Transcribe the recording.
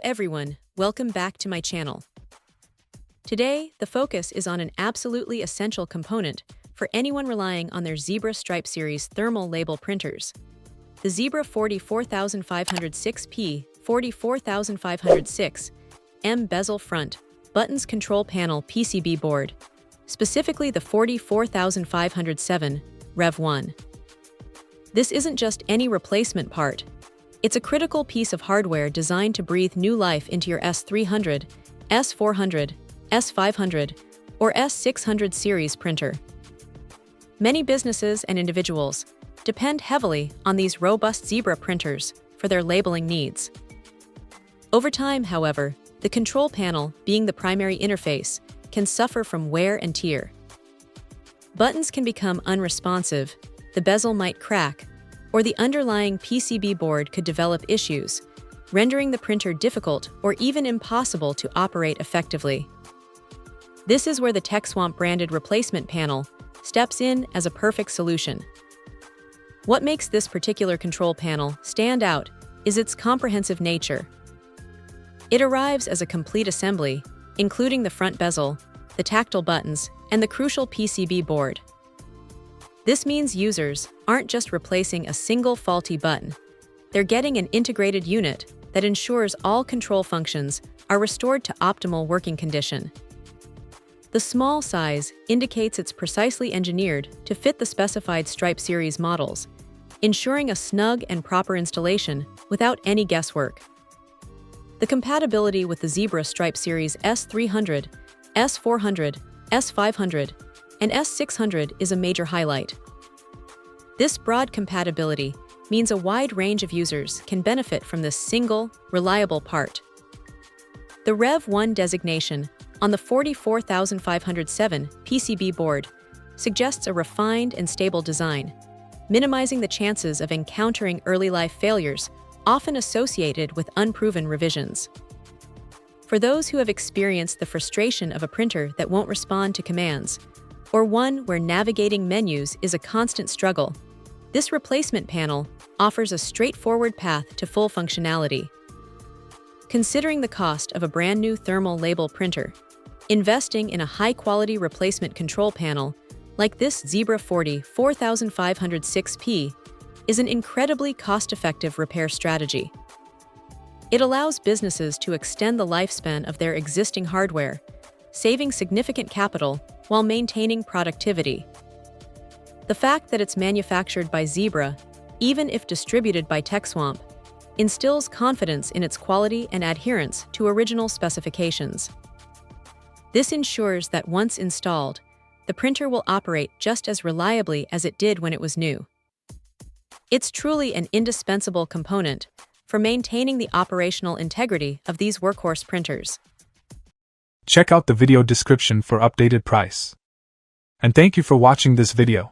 everyone, welcome back to my channel. Today, the focus is on an absolutely essential component for anyone relying on their Zebra Stripe Series thermal label printers. The Zebra 44506P 44506M Bezel Front Buttons Control Panel PCB board, specifically the 44507 Rev 1. This isn't just any replacement part. It's a critical piece of hardware designed to breathe new life into your S300, S400, S500, or S600 series printer. Many businesses and individuals depend heavily on these robust Zebra printers for their labeling needs. Over time, however, the control panel, being the primary interface, can suffer from wear and tear. Buttons can become unresponsive, the bezel might crack, or the underlying PCB board could develop issues, rendering the printer difficult or even impossible to operate effectively. This is where the TechSwamp branded replacement panel steps in as a perfect solution. What makes this particular control panel stand out is its comprehensive nature. It arrives as a complete assembly, including the front bezel, the tactile buttons, and the crucial PCB board. This means users aren't just replacing a single faulty button. They're getting an integrated unit that ensures all control functions are restored to optimal working condition. The small size indicates it's precisely engineered to fit the specified Stripe series models, ensuring a snug and proper installation without any guesswork. The compatibility with the Zebra Stripe Series S300, S400, S500, and S600 is a major highlight. This broad compatibility means a wide range of users can benefit from this single, reliable part. The Rev 1 designation on the 44507 PCB board suggests a refined and stable design, minimizing the chances of encountering early life failures often associated with unproven revisions. For those who have experienced the frustration of a printer that won't respond to commands, or one where navigating menus is a constant struggle, this replacement panel offers a straightforward path to full functionality. Considering the cost of a brand new thermal label printer, investing in a high-quality replacement control panel like this Zebra 44506P is an incredibly cost-effective repair strategy. It allows businesses to extend the lifespan of their existing hardware, saving significant capital while maintaining productivity. The fact that it's manufactured by Zebra, even if distributed by TechSwamp, instills confidence in its quality and adherence to original specifications. This ensures that once installed, the printer will operate just as reliably as it did when it was new. It's truly an indispensable component for maintaining the operational integrity of these workhorse printers. Check out the video description for updated price. And thank you for watching this video.